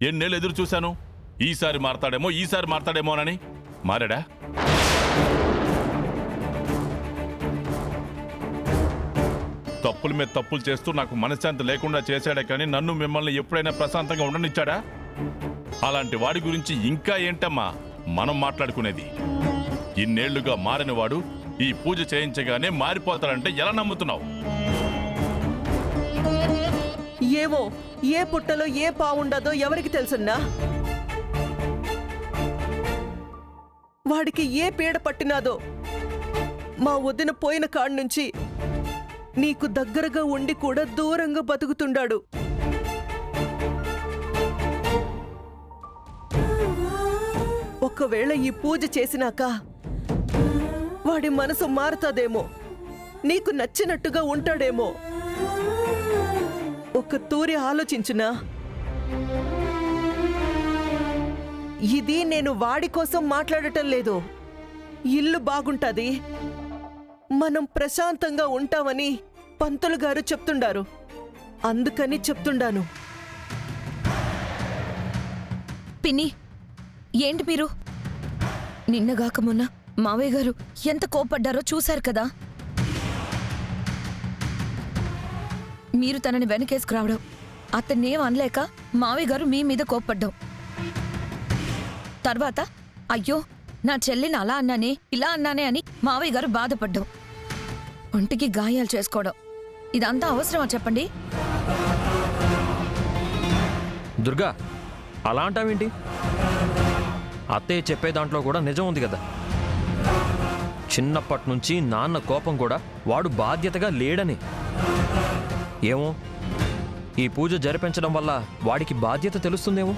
ఎన్నేళ్ళు ఎదురు చూశాను. ఈసారి మారతాడేమోనని. మారాడా? తప్పుల మీద తప్పులు చేస్తూ నాకు మనశ్శాంతి లేకుండా చేశాడే కానీ నన్ను మిమ్మల్ని ఎప్పుడైనా ప్రశాంతంగా ఉండనిచ్చాడా? అలాంటి వాడి గురించి ఇంకా ఏంటమ్మా మనం మాట్లాడుకునేది? ఇన్నేళ్లుగా మారినవాడు ఈ పూజ చేయించగానే మారిపోతాడంటే ఎలా నమ్ముతున్నావు? ఏమో, ఏ పుట్టలో ఏ పావుండదో ఎవరికి తెలుసున్నా? వాడికి ఏ పీడ పట్టినాదో మా వదిన పోయిన కాడి నుంచి నీకు దగ్గరగా ఉండి కూడా దూరంగా బతుకుతుండాడు. ఒకవేళ ఈ పూజ చేసినాక వాడి మనసు మారుతాదేమో, నీకు నచ్చినట్టుగా ఉంటాడేమో. ఒక తూరి ఆలోచించునా? ఇది నేను వాడి కోసం మాట్లాడటం లేదు. ఇల్లు బాగుంటది, మనం ప్రశాంతంగా ఉంటామని పంతులు గారు చెప్తుండారు. అందుకని చెప్తుండాను. పిన్ని, ఏంటి మీరు? నిన్నగాక మొన్న మావయ్య గారు ఎంత కోపడ్డారో చూశారు కదా. మీరు తనని వెనకేసుకురావడం, అతన్నేం అనలేక మావయ్య గారు మీ మీద కోప్పడ్డాం. తర్వాత అయ్యో నా చెల్లిని అలా అన్నానే ఇలా అన్నానే అని మావయ్య గారు బాధపడ్డాం. ఒంటికి గాయాలు చేసుకోవడం ఇదంతా అవసరమా చెప్పండి? దుర్గా, అలా అంటావేంటి? అత్తయ్య చెప్పే దాంట్లో కూడా నిజం ఉంది కదా. చిన్నప్పటి నుంచి నాన్న కోపం కూడా వాడు బాధ్యతగా లేడని. ఏమో, ఈ పూజ జరిపించడం వల్ల వాడికి బాధ్యత తెలుస్తుందేమో.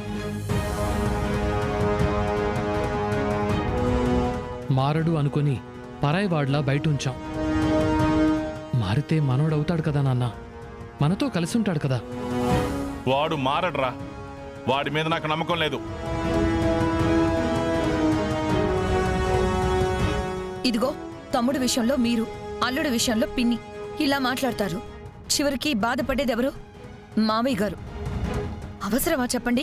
మారడు అనుకుని పరాయివాడ్లా బయటుంచాం. మారితే మనోడవుతాడు కదా నాన్న, మనతో కలిసి ఉంటాడు కదా. వాడు మారడ్రా, వాడి మీద నాకు నమ్మకం లేదు. ఇదిగో, తమ్ముడు విషయంలో మీరు, అల్లుడి విషయంలో పిన్ని ఇలా మాట్లాడతారు. చివరికి బాధపడేది ఎవరు? మావయ్య గారు. అవసరమా చెప్పండి?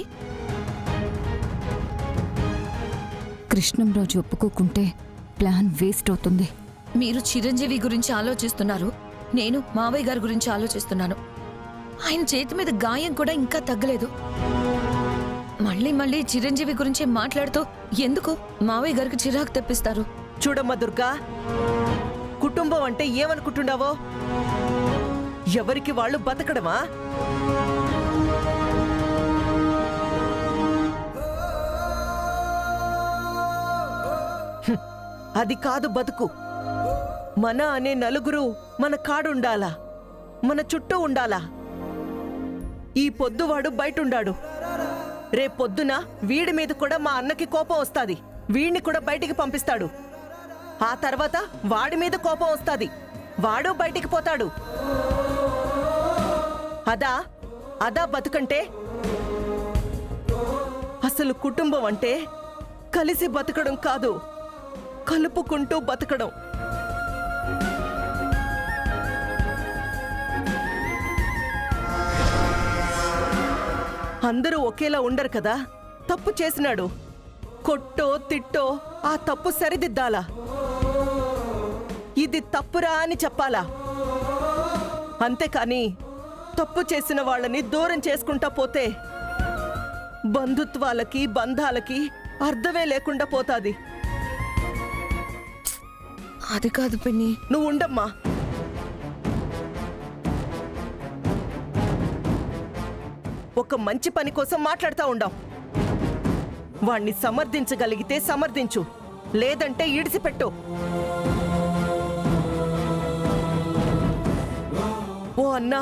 కృష్ణంరాజు ఒప్పుకోకుంటే ప్లాన్ వేస్ట్ అవుతుంది. మీరు చిరంజీవి గురించి ఆలోచిస్తున్నారు, నేను మావయ్య గారి గురించి ఆలోచిస్తున్నాను. ఆయన చేతి మీద గాయం కూడా ఇంకా తగ్గలేదు. మళ్ళీ మళ్ళీ చిరంజీవి గురించి మాట్లాడుతూ ఎందుకు మావయ్య గారికి చిరాకు తెప్పిస్తారు? చూడమ్మా దుర్గా, కుటుంబం అంటే ఏమనుకుంటున్నావో? ఎవరికి వాళ్ళు బతకడమా? అది కాదు బతుకు. మన అనే నలుగురు మన కాడుండాలా, మన చుట్టూ ఉండాలా. ఈ పొద్దువాడు బయటుండాడు, రేపొద్దున వీడి మీద కూడా మా అన్నకి కోపం వస్తాది, వీడిని కూడా బయటికి పంపిస్తాడు. ఆ తర్వాత వాడి మీద కోపం వస్తాది, వాడు బయటికి పోతాడు. అదా అదా బతుకంటే? అసలు కుటుంబం అంటే కలిసి బతకడం కాదు, కలుపుకుంటూ బతకడం. అందరూ ఒకేలా ఉండరు కదా. తప్పు చేసినాడు, కొట్టో తిట్టో ఆ తప్పు సరిదిద్దాలా. ఇది తప్పురా అని చెప్పాలా. అంతేకాని తప్పు చేసిన వాళ్ళని దూరం చేసుకుంటా పోతే బంధుత్వాలకి బంధాలకి అర్థమే లేకుండా పోతాది. అది కాదు పిన్ని. నువ్వు ఉండమ్మా. ఒక మంచి పని కోసం మాట్లాడుతూ ఉండాం. వాణ్ణి సమర్థించగలిగితే సమర్థించు, లేదంటే ఈడిసిపెట్టు. ఓ అన్నా,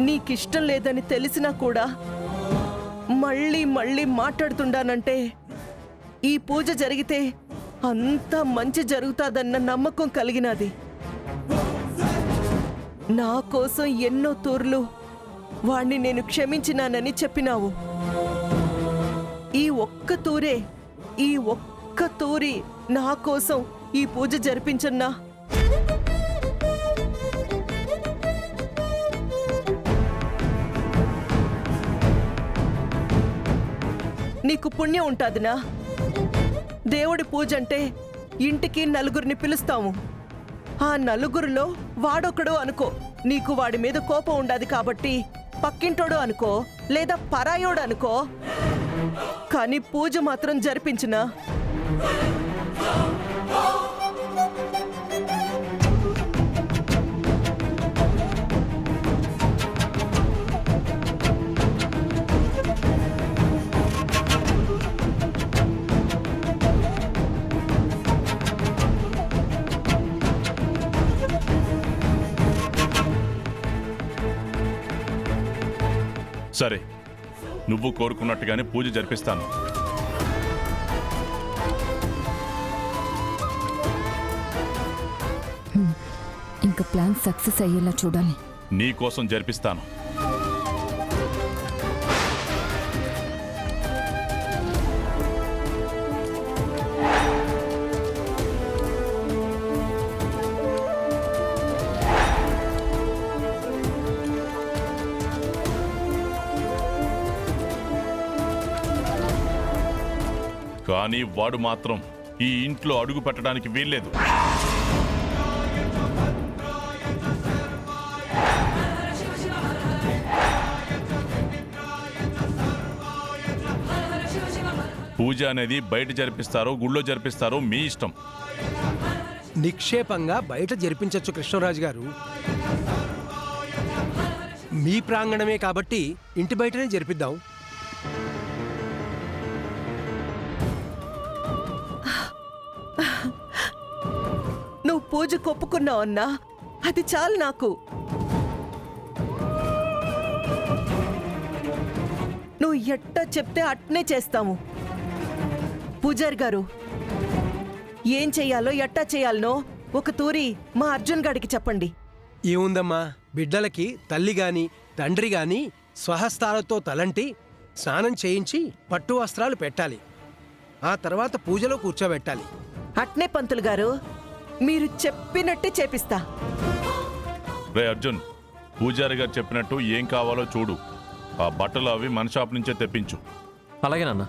నీకిష్టం లేదని తెలిసినా కూడా మళ్ళీ మళ్ళీ మాట్లాడుతుండానంటే ఈ పూజ జరిగితే అంతా మంచి జరుగుతాదన్న నమ్మకం కలిగినది. నా కోసం ఎన్నో తూర్లు వాణ్ణి నేను క్షమించినానని చెప్పినావు. ఈ ఒక్క తూరి నా కోసం ఈ పూజ జరిపించన్నా. నీకు పుణ్యం ఉంటాదినా. దేవుడి పూజ అంటే ఇంటికి నలుగురిని పిలుస్తాము. ఆ నలుగురిలో వాడొకడు అనుకో. నీకు వాడి మీద కోపం ఉండాది కాబట్టి పక్కింటోడు అనుకో, లేదా పరాయోడు అనుకో. కానీ పూజ మాత్రం జరిపించినా. సరే, నువ్వు కోరుకున్నట్టుగానే పూజ జరిపిస్తాను. ఇంకా ప్లాన్ సక్సెస్ అయ్యేలా చూడాలి. నీ కోసం జరిపిస్తాను. కానీ వాడు మాత్రం ఈ ఇంట్లో అడుగు పెట్టడానికి వీల్లేదు. పూజ అనేది బయట జరిపిస్తారో గుళ్ళో జరిపిస్తారో మీ ఇష్టం. నిక్షేపంగా బయట జరిపించవచ్చు కృష్ణరాజు గారు. మీ ప్రాంగణమే కాబట్టి ఇంటి బయటనే జరిపిద్దాం. నువ్వు పూజ కొప్పుకున్నావన్నా, అది చాలు నాకు. నువ్వు ఎట్టా చెప్తే అట్నే చేస్తాము. పూజారి గారు, ఏం చెయ్యాలో ఎట్టా చెయ్యాలనో ఒక తూరి మా అర్జున్ గాడికి చెప్పండి. ఏముందమ్మా, బిడ్డలకి తల్లి గాని తండ్రి గాని స్వహస్తాలతో తలంటి స్నానం చేయించి పట్టు వస్త్రాలు పెట్టాలి. ఆ తర్వాత పూజలో కూర్చోబెట్టాలి. అట్నే పంతులు గారు, మీరు చెప్పినట్టే చేపిస్తా. రే అర్జున్, పూజారి గారు చెప్పినట్టు ఏం కావాలో చూడు. ఆ బట్టలు అవి మన షాప్ నుంచే తెప్పించు. అలాగే నాన్న.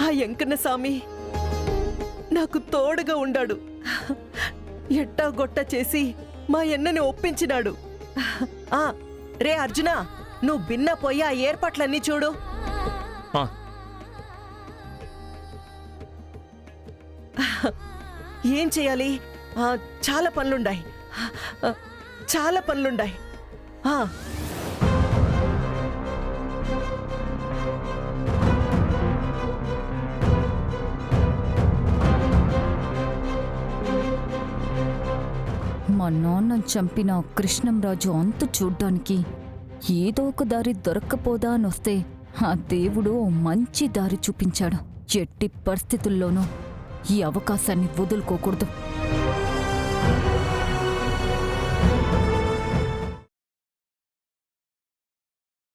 ఆ వెంకన్న స్వామి నాకు తోడుగా ఉండాడు. ఎట్టా గొట్ట చేసి మా ఎన్నని ఒప్పించినాడు. ఆ రే అర్జున, నువ్వు బిన్న పోయి ఆ ఏర్పాట్లన్నీ చూడు. ఆ, ఏం చేయాలి? చాలా పనులుండాయి. చాలా పనులుండాయి. మా నాన్న చంపిన కృష్ణంరాజు అంతు చూడ్డానికి ఏదో ఒక దారి దొరక్కపోదా అనొస్తే ఆ దేవుడు ఓ మంచి దారి చూపించాడు. ఎట్టి పరిస్థితుల్లోనూ ఈ అవకాశాన్ని వదులుకోకూడదు.